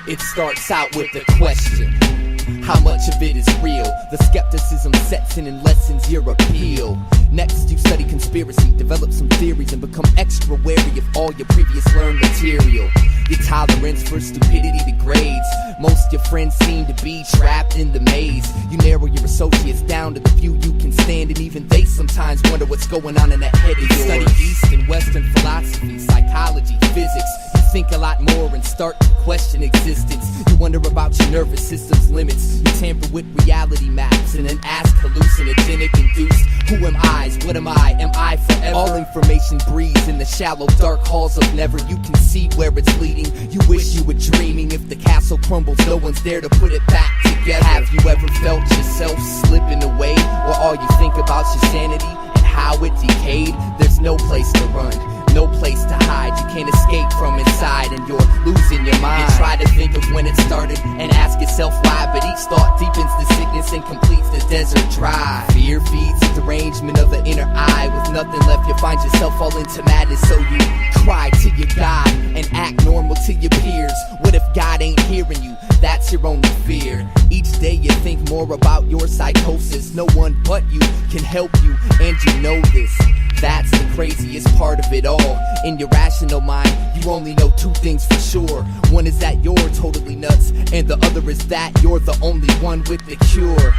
It starts out with a question. How much of it is real? The skepticism sets in and lessens your appeal. Next, you study conspiracy, develop some theories, and become extra wary of all your previous learned material. Your tolerance for stupidity degrades. Most your friends seem to be trapped in the maze. You narrow your associates down to the few you can stand, and even they sometimes wonder what's going on in that head of yours. Study East and Western philosophy, psychology, physics. You think a lot more and start to question existence. You wonder about your nervous system's limits. You tamper with reality maps and then ask hallucinogenic induced. Who am I? What am I? Am I forever? All information breathes in the shallow dark halls of never. You can see where it's leading. You wish you were dreaming. If the castle crumbles, no one's there to put it back together. Have you ever felt yourself slipping away? Or all you think about your sanity and how it decayed? There's no place to run, no place to hide. You can't escape from inside and you're losing your mind. You try to think of when it started and ask yourself why, but each thought deepens the sickness and completes the desert dry. Fear feeds the derangement of the inner eye. With nothing left, you find yourself fall into madness. So you cry to your God and act normal to your peers. What if God ain't hearing you? That's your only fear. Each day you think more about your psychosis. No one but you can help you, and you know this. That's the craziest part of it all. In your rational mind, you only know two things for sure. One is that you're totally nuts, and the other is that you're the only one with the cure.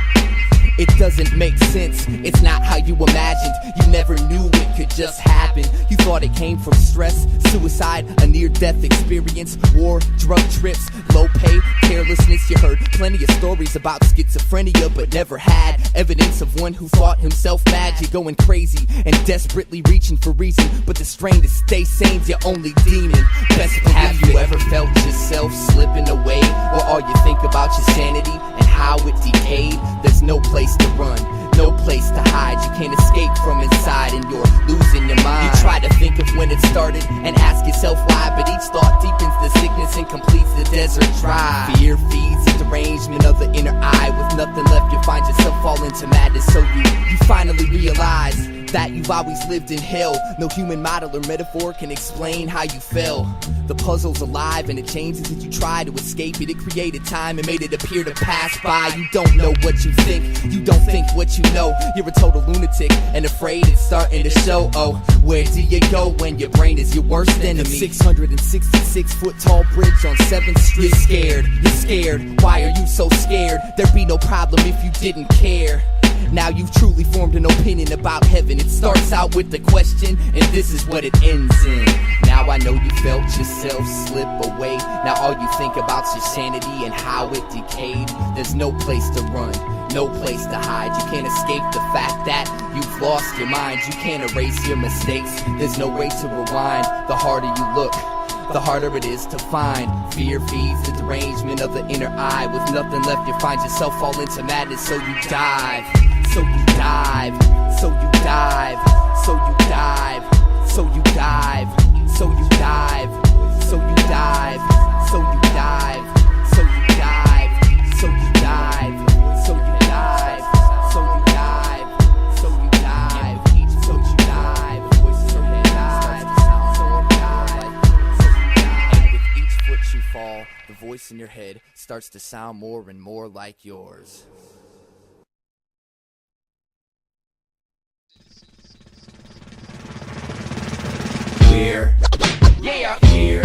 It doesn't make sense, it's not how you imagined. You never knew it could just happen. You thought it came from stress, suicide, a near-death experience, war, drug trips, low pay, carelessness. You heard plenty of stories about schizophrenia, but never had evidence of one who thought himself mad. You're going crazy and desperately reaching for reason, but the strain to stay sane's your only demon. Best believe have you ever felt yourself slipping away? Or all you think about your sanity and how it decayed? There's no place to run, no place to hide. You can't escape from inside and you're losing your mind. You try to think of when it started and ask yourself why, but each thought deepens the sickness and completes the desert dry. Fear feeds the derangement of the inner eye. With nothing left, you find yourself fall into madness. So you finally realize that you've always lived in hell. No human model or metaphor can explain how you fell. The puzzle's alive and it changes as you try to escape it. It created time and made it appear to pass by. You don't know what you think, you don't think what you know. You're a total lunatic and afraid it's starting to show. Oh, where do you go when your brain is your worst enemy? The 666 foot tall bridge on 7th Street. You're scared, why are you so scared? There'd be no problem if you didn't care. Now you've truly formed an opinion about heaven. It starts out with the question, and this is what it ends in. Now I know you felt yourself slip away. Now all you think about's your sanity and how it decayed. There's no place to run, no place to hide. You can't escape the fact that you've lost your mind. You can't erase your mistakes, there's no way to rewind. The harder you look, the harder it is to find. Fear feeds the derangement of the inner eye. With nothing left, you find yourself fall into madness. So you dive, so you dive, so you dive, so you dive, so you dive, so you dive, so you dive, so you dive, so you dive, so you dive, so you dive, so you dive, so you dive, so you dive, so you dive, so you dive. And with each foot you fall, the voice in your head starts to sound more and more like yours. Here, yeah, here,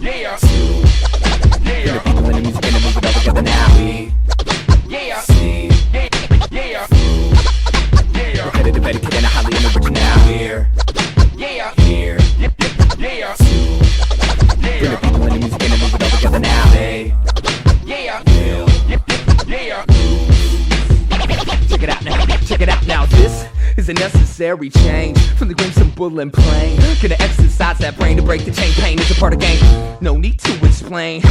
yeah, two, yeah. People in the music and the movie all together now. We, yeah, see, yeah, yeah. We're headed to better kid and a highly original. Here, yeah, here, yeah, two, yeah. Bring the people in the music and the movie all together now. They, yeah, yeah. Check it out now. This is a necessary change from the grim, simple, and plain. Gonna exercise that brain to break the chain. Pain is a part of game, no need to explain.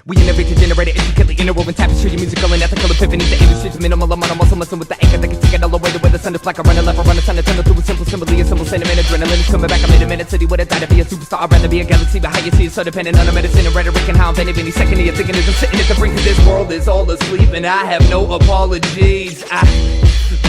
We innovate to generate it intricately interwoven tapestry, musical and ethical epiphany. The industry's minimal amount of muscle, listen with the anchor that can take it all the way to where the sun is like a runner left, a runner, sun, a tunnel through a simple simile, a simple sentiment, adrenaline is coming back. I made a minute city, would have died to be a superstar. I'd rather be a galaxy, but how you see it so dependent on the medicine and rhetoric and how I'm bending any second. You're thinking as I'm sitting at the brink of this world is all asleep, and I have no apologies. I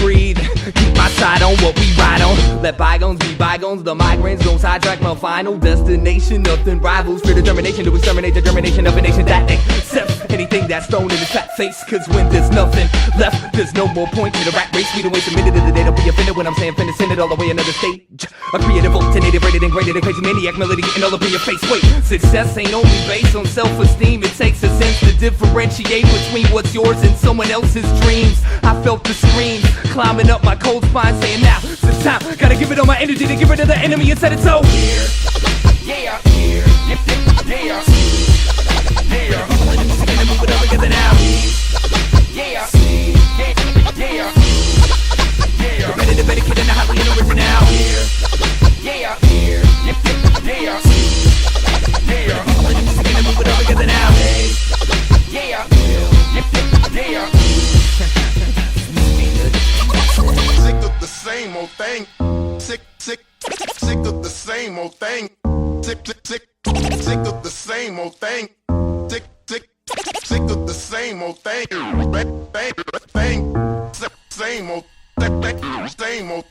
breathe, keep my side on what we ride on. Let bygones be bygones, the migraines don't sidetrack my final destination. Nothing rivals for determination to exterminate the germination of a nation that accepts anything that's thrown in its fat face. Cause when there's nothing left, there's no more point to the rat race. We don't waste a minute of the day, don't be offended when I'm saying finna send it all the way another stage. A creative, alternative, rated and graded, a crazy maniac melody getting all up in your face. Wait, success ain't only based on self-esteem. It takes a sense to differentiate between what's yours and someone else's dreams. I felt the screams climbing up my cold spine, saying now it's time. Gotta give it all my energy to get rid of the enemy and set it so here. Yeah, here. Yeah, yeah, yeah. Gonna move it all together now. Yeah, yeah, yeah. Yeah. Ready to better get in the highly original. Here. Yeah, here. Yeah, yeah, yeah. Gonna move it all together now. Yeah, yeah, yeah. Sick of the same old thing. Sick of the same old thing. Sick of the same old thing. Sick of the same old thing. Same old same old